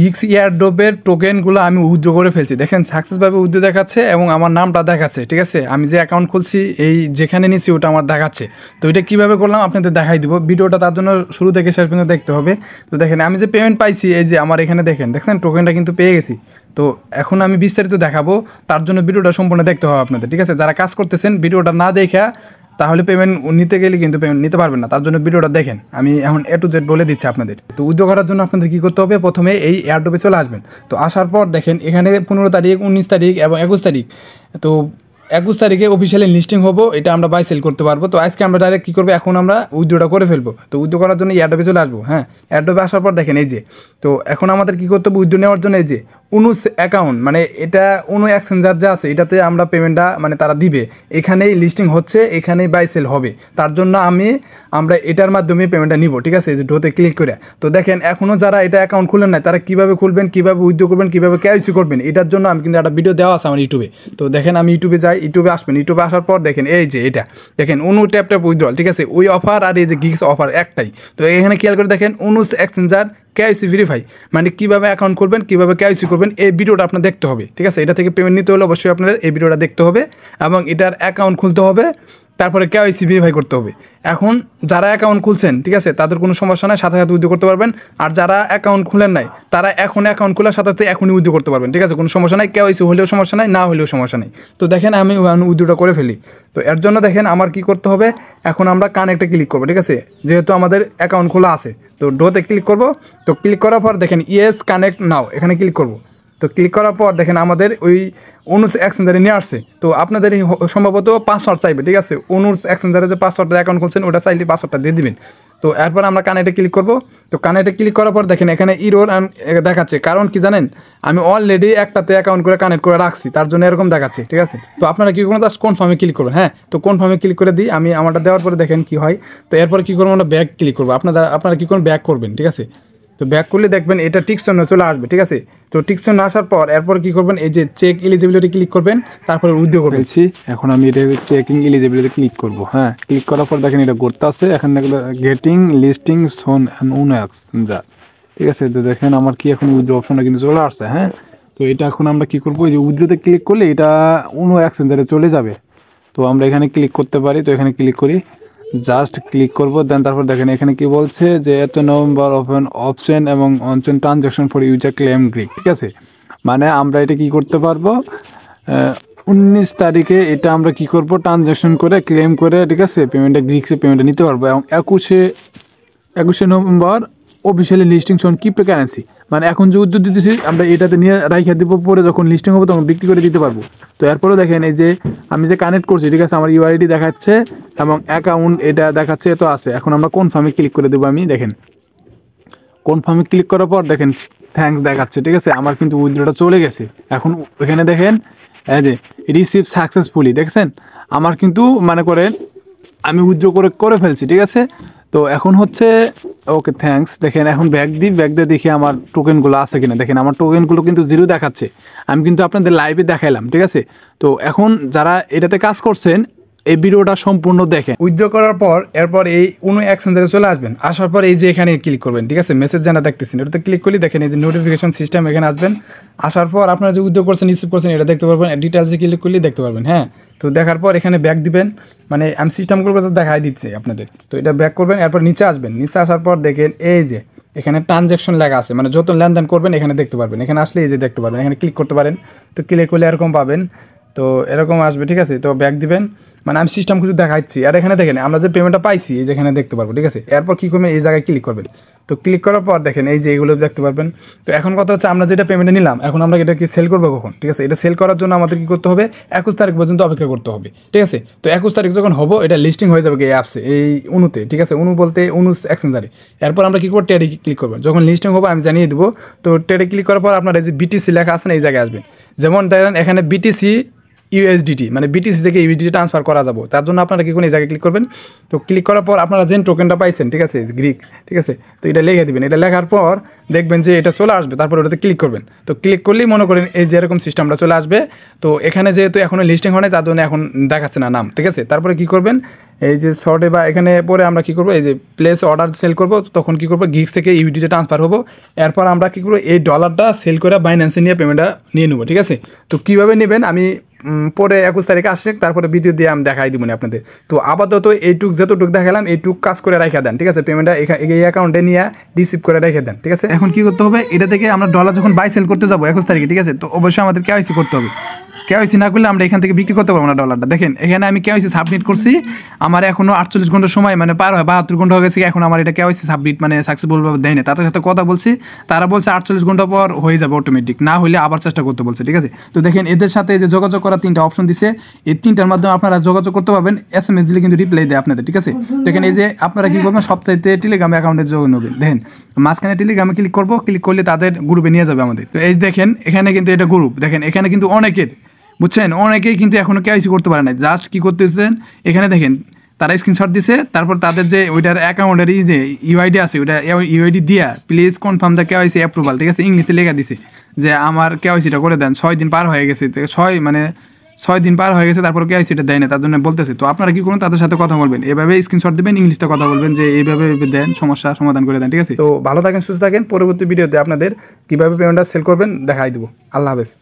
Geeks এয়ারড্রপের টোকেনগুলো আমি withdraw করে ফেলছি। দেখেন সাকসেসভাবে উইথড্র দেখাচ্ছে এবং আমার নামটা দেখাচ্ছে। ঠিক আছে, আমি যে অ্যাকাউন্ট খুলছি এই যেখানে নিচ্ছি ওটা আমার দেখাচ্ছে। তো এটা কীভাবে করলাম আপনাদের দেখাই দিব। ভিডিওটা তার জন্য শুরু থেকে শেষ পর্যন্ত দেখতে হবে। তো দেখেন আমি যে পেমেন্ট পাইছি, এই যে আমার এখানে দেখছেন টোকেনটা কিন্তু পেয়ে গেছি। তো এখন আমি বিস্তারিত দেখাবো, তার জন্য ভিডিওটা সম্পূর্ণ দেখতে হবে আপনাদের। ঠিক আছে, যারা কাজ করতেছেন ভিডিওটা না দেখা তাহলে পেমেন্ট নিতে গেলে কিন্তু পেমেন্ট নিতে পারবেন না। তার জন্য ভিডিওটা দেখেন, আমি এখন A to Z বলে দিচ্ছি আপনাদের। তো উইথড্র করার জন্য আপনাদের কী করতে হবে, প্রথমে এই এয়ারড্রপে চলে আসবেন। তো আসার পর দেখেন এখানে 15 তারিখ, 19 তারিখ এবং 21 তারিখ। তো 21 তারিখে অফিসিয়ালি লিস্টিং হবো, এটা আমরা বাই সেল করতে পারবো। তো আজকে আমরা ডাইরেক্ট কী করবো, এখন আমরা উইথড্রটা করে ফেলবো। তো উইথড্র করার জন্য এয়ারড্রপে চলে আসবো। হ্যাঁ, এয়ারড্রপে আসার পর দেখেন এই যে, তো এখন আমাদের কী করতে হবে, উইথড্র নেওয়ার জন্য এই যে অনুস অ্যাকাউন্ট, মানে এটা অনু এক্সচেঞ্জার যে আছে এটাতে আমরা পেমেন্টটা মানে তারা দিবে, এখানেই লিস্টিং হচ্ছে, এখানেই বাই সেল হবে। তার জন্য আমরা এটার মাধ্যমে পেমেন্টটা নিব। ঠিক আছে, এই যে ডোতে ক্লিক করে। তো দেখেন এখনও যারা এটা অ্যাকাউন্ট খুলেন নাই তারা কীভাবে খুলবেন, কীভাবে উইথড্র করবেন, কীভাবে কেওয়াইসি করবেন, এটার জন্য আমি কিন্তু একটা ভিডিও দেওয়া আছে আমার ইউটিউবে। তো দেখেন আমি ইউটিউবে যাই, ইউটিউবে আসবেন। ইউটিউবে আসার পর দেখেন এই যে এটা দেখেন অনু ট্যাপ উইথড্রল। ঠিক আছে, ওই অফার আর এই যে গিক্স অফার একটাই। তো এখানে খেয়াল করে দেখেন অনুস এক্সচেঞ্জার কেওয়াইসি ভেরিফাই, মানে কীভাবে অ্যাকাউন্ট করবেন, কীভাবে কেওয়াইসি করবেন, এই ভিডিওটা আপনার দেখতে হবে। ঠিক আছে, এটা থেকে পেমেন্ট নিতে হলে অবশ্যই আপনার এই ভিডিওটা দেখতে হবে এবং এটার অ্যাকাউন্ট খুলতে হবে, তারপরে কেওয়াইসি ভেরিফাই করতে হবে। এখন যারা অ্যাকাউন্ট খুলছেন, ঠিক আছে, তাদের কোনো সমস্যা নাই, সাথে সাথে উইথড্র করতে পারবেন। আর যারা অ্যাকাউন্ট খুলেন নাই তারা এখন অ্যাকাউন্ট খোলার সাথে সাথে এখনই উইথড্র করতে পারবেন। ঠিক আছে, কোনো সমস্যা নাই, কেওয়াইসি হলেও সমস্যা নাই, না হলেও সমস্যা নাই। তো দেখেন আমি উইথড্রটা করে ফেলি। তো এর জন্য দেখেন আমার কি করতে হবে, এখন আমরা কানেক্টে ক্লিক করবো। ঠিক আছে, যেহেতু আমাদের অ্যাকাউন্ট খোলা আছে, তো ডোতে ক্লিক করব। তো ক্লিক করার পর দেখেন ইয়েস কানেক্ট নাও, এখানে ক্লিক করব। তো ক্লিক করার পর দেখেন আমাদের ওই অনুস এক্সচেঞ্জারে নিয়ে আসছে। তো আপনাদের সম্ভবত পাসওয়ার্ড চাইবে। ঠিক আছে, অনুস এক্সচেঞ্জারে যে পাসওয়ার্ডটা অ্যাকাউন্ট খুলছেন ওটা চাইলে পাসওয়ার্ডটা দিয়ে দিবেন। তো এরপর আমরা কানেক্টে ক্লিক করব। তো কানেক্টে ক্লিক করার পর দেখেন এখানে ইরোর দেখাচ্ছে, কারণ কি জানেন, আমি অলরেডি একটাতে অ্যাকাউন্ট করে কানেক্ট করে রাখছি, তার জন্য এরকম দেখাচ্ছে। ঠিক আছে, তো আপনারা কী করবেন, জাস্ট কনফার্মে ক্লিক করবেন। হ্যাঁ, তো কনফার্মে ক্লিক করে দিই আমি, আমারটা দেওয়ার পরে দেখেন কি হয়। তো এরপর কী করবো, আমরা ব্যাক ক্লিক করবো। আপনারা কী করবেন, ব্যাক করবেন। ঠিক আছে, তো ব্যাক করলে দেখবেন এটা টিক্স চিহ্ন চলে আসবে। ঠিক আছে, তো টিক্স চিহ্ন আসার পর এরপর কী করবেন, এই যে চেক এলিজিবিলিটি ক্লিক করবেন, তারপরে উইথড্র করবেন। এখন আমি এটা চেকিং এলিজিবিলিটি ক্লিক করব। হ্যাঁ, ক্লিক করার পর দেখেন এটা করতে আছে, এখানে getting listing soon and uno exchanger. ঠিক আছে, তো দেখেন আমার কি এখন উইথড্র অপশনটা কিন্তু চলে আসছে। হ্যাঁ, তো এটা এখন আমরা কী করবো, এই যে উইথড্রতে ক্লিক করলে এটা উনো এক্সচেঞ্জারে চলে যাবে। তো আমরা এখানে ক্লিক করতে পারি। তো এখানে ক্লিক করি, জাস্ট ক্লিক করবো। দেন তারপর দেখেন এখানে কি বলছে যে এত নম্বর অপশন এবং on-chain transaction for user claim Greek. ঠিক আছে, মানে আমরা এটা কি করতে পারবো, 19 তারিখে এটা আমরা কি করব, ট্রানজ্যাকশন করে ক্লেম করে, ঠিক আছে, গ্রিক্সে পেমেন্টটা নিতে পারবো। এবং 21শে November officially listing on cryptocurrency, মানে এখন যে উদ্যোগ দিতেছি আমরা এটাতে নিয়ে রাইখা দিব, পরে যখন লিস্টিং হবে তখন বিক্রি করে দিতে পারবো। তো এরপরেও দেখেন এই যে আমি যে কানেক্ট করছি, ঠিক আছে, আমার ইউআইডি দেখাচ্ছে এবং অ্যাকাউন্ট এটা দেখাচ্ছে, এত আছে। এখন আমরা কনফার্মে ক্লিক করে দেবো। আমি দেখেন কনফার্মে ক্লিক করার পর দেখেন থ্যাঙ্কস দেখাচ্ছে। ঠিক আছে, আমার কিন্তু উইথড্রটা চলে গেছে। এখন এখানে দেখেন এই যে রিসিভ সাকসেসফুলি, দেখছেন আমার কিন্তু মনে করেন আমি উইথড্র করে ফেলছি। ঠিক আছে, তো এখন হচ্ছে ওকে থ্যাঙ্কস। দেখেন এখন ব্যাক দিয়ে দেখি আমার টোকেনগুলো আছে কিনা। দেখেন আমার টোকেনগুলো কিন্তু 0 দেখাচ্ছে, আমি কিন্তু আপনাদের লাইভে দেখাইলাম। ঠিক আছে, তো এখন যারা এটাতে কাজ করছেন এই ভিডিওটা সম্পূর্ণ দেখেন। উইথড্র করার পর এরপর এই উনো এক্সচেঞ্জারে চলে আসবেন। আসার পর এই যে এখানে ক্লিক করবেন। ঠিক আছে, মেসেজ জানা দেখতেছেন, এটাতে ক্লিক করলে দেখেন এই যে নোটিফিকেশন সিস্টেম, এখানে আসবেন। আসার পর আপনারা যে উইথড্র করছেন, রিসিভ করছেন, এটা দেখতে পারবেন। ডিটেলসে ক্লিক করলে দেখতে পারবেন। হ্যাঁ, তো দেখার পর এখানে ব্যাক দিবেন, মানে আমি সিস্টেমগুলো দেখাই দিচ্ছি আপনাদের। তো এটা ব্যাক করবেন, এরপর নিচে আসবেন। নিচে আসার পর দেখেন এই যে এখানে ট্রানজ্যাকশন লেখা আছে, মানে যত লেনদেন করবেন এখানে দেখতে পারবেন। এখানে আসলে এই যে দেখতে পারবেন, এখানে ক্লিক করতে পারেন। তো ক্লিক করলে এরকম পাবেন, তো এরকম আসবে। ঠিক আছে, তো ব্যাক দিবেন, মানে আমি সিস্টেম কিছু দেখাচ্ছি। আর এখানে দেখেন আমরা যে পেমেন্টটা পাইছি এই যেখানে দেখতে পারবো। ঠিক আছে, এরপর কী করবেন, এই জায়গায় ক্লিক করবেন। তো ক্লিক করার পর দেখেন এই যে এগুলো দেখতে পারবেন। তো এখন কথা হচ্ছে আমরা যেটা পেমেন্টে নিলাম, এখন আমরা এটা কি সেল করবো কখন? ঠিক আছে, এটা সেল করার জন্য আমাদের কী করতে হবে, 21 তারিখ পর্যন্ত অপেক্ষা করতে হবে। ঠিক আছে, তো 21 তারিখ যখন হবো এটা লিস্টিং হয়ে যাবে এই অ্যাপসে, এই অনুতে। ঠিক আছে, অনু বলতে অনুস এক্সচেঞ্জারে। এরপর আমরা কী করবো, ট্রেডে ক্লিক করবো। যখন লিস্টিং হবে আমি জানিয়ে দেবো। তো ট্রেডে ক্লিক করার পর আপনার এই যে বিটিসি লেখা আছে না, এই জায়গায় আসবেন। যেমন দেখেন এখানে বিটিসি ইউএসডিটি মানে বিটিসি থেকে ইউএসডিটি ট্রান্সফার করা যাবো। তার জন্য আপনারা কি করবেন, এই জায়গায় ক্লিক করবেন। তো ক্লিক করার পর আপনারা যে টোকেনটা পাইছেন, ঠিক আছে, গ্রিক, ঠিক আছে, তো এটা লিখে দিবেন। এটা লেখার পর দেখবেন যে এটা চলে আসবে, তারপর ওটাতে ক্লিক করবেন। তো ক্লিক করলেই মনে করেন এই যে এরকম সিস্টেমটা চলে আসবে। তো এখানে যেহেতু এখনও লিস্টিং হয় না, তার জন্য এখন দেখাচ্ছে না নাম, ঠিক আছে। তারপরে কি করবেন, এই যে শর্টে বা এখানে পরে আমরা কী করবো, এই যে প্লেস অর্ডার সেল করবো, তখন কী করবো, গিক্স থেকে ইউডিতে ট্রান্সফার হবো। এরপর আমরা কী করবো, এই ডলারটা সেল করে বাইন্যান্সে নিয়ে পেমেন্টটা নিয়ে নেবো, ঠিক আছে। তো কীভাবে নেবেন আমি পরে 21 তারিখে আসছে, তারপরে ভিডিও দিয়ে আমি দেখাই দিব না আপনাদের। তো আপাতত এইটুক যতটুক দেখালাম এইটুক কাজ করে রেখে দেন, ঠিক আছে। পেমেন্টটা এই অ্যাকাউন্টে নিয়ে রিসিভ করে রেখে দেন, ঠিক আছে। এখন কী করতে হবে, এটা থেকে আমরা ডলার যখন বাই সেল করতে যাবো 21 তারিখে, ঠিক আছে, তো অবশ্যই আমাদের কেওয়াইসি করতে হবে। কেওয়াইসি না করলে আমরা এখান থেকে বিক্রি করতে পারবো না ডলারটা। দেখেন এখানে আমি কেওয়াইসি সাবমিট করছি, আমার এখনও 48 ঘন্টা সময় মানে পার হয়, 72 ঘন্টা হয়ে গেছে, এখন আমার এটা কেওয়াইসি সাবমিট মানে সাকসেসফুলভাবে দেয় না। তাদের সাথে কথা বলছি, তারা বলছে 48 ঘন্টা পর হয়ে যাবে অটোমেটিক, না হলে আবার চেষ্টা করতে বলছে, ঠিক আছে। তো দেখেন এদের সাথে যে যোগাযোগ করার 3টা অপশন দিছে, এই 3টার মাধ্যমে আপনারা যোগাযোগ করতে পারবেন। SMS দিলে কিন্তু রিপ্লাই দেয় আপনাদের, ঠিক আছে। দেখেন এই যে আপনারা কী করবেন, সপ্তাহে টেলিগ্রাম অ্যাকাউন্টে যোগ নেবেন। দেখেন মাঝখানে টেলিগ্রামে ক্লিক করবো, ক্লিক করলে তাদের গ্রুপে নিয়ে যাবে আমাদের। তো এই দেখেন এখানে কিন্তু এটা গ্রুপ, দেখেন এখানে কিন্তু অনেকের, বুঝছেন, অনেকেই কিন্তু এখনও কেওয়াইসি করতে পারে না। জাস্ট কী করতেছেন, এখানে দেখেন তারা স্ক্রিনশট দিছে, তারপর তাদের যে ওইটার অ্যাকাউন্টের যে ইউআইডি আছে, ওইটা ইউআইডি দিয়া please confirm the KYC approval, ঠিক আছে, ইংলিশে লেখা দিছে যে আমার কেওয়াইসিটা করে দেন। 6 দিন পার হয়ে গেছে, 6 দিন পার হয়ে গেছে, তারপর কেওয়াইসিটা দেয় না, তার জন্য বলতেছে। তো আপনারা কী করুন, তাদের সাথে কথা বলবেন, এভাবে স্ক্রিনশট দেবেন, ইংলিশটা কথা বলবেন যে এইভাবে দেন, সমস্যা সমাধান করে দেন, ঠিক আছে। তো ভালো থাকেন, সুস্থ থাকেন। পরবর্তী ভিডিওতে আপনাদের কীভাবে পেমেন্টটা সেল করবেন দেখাই দেবো। আল্লাহ হাফেজ।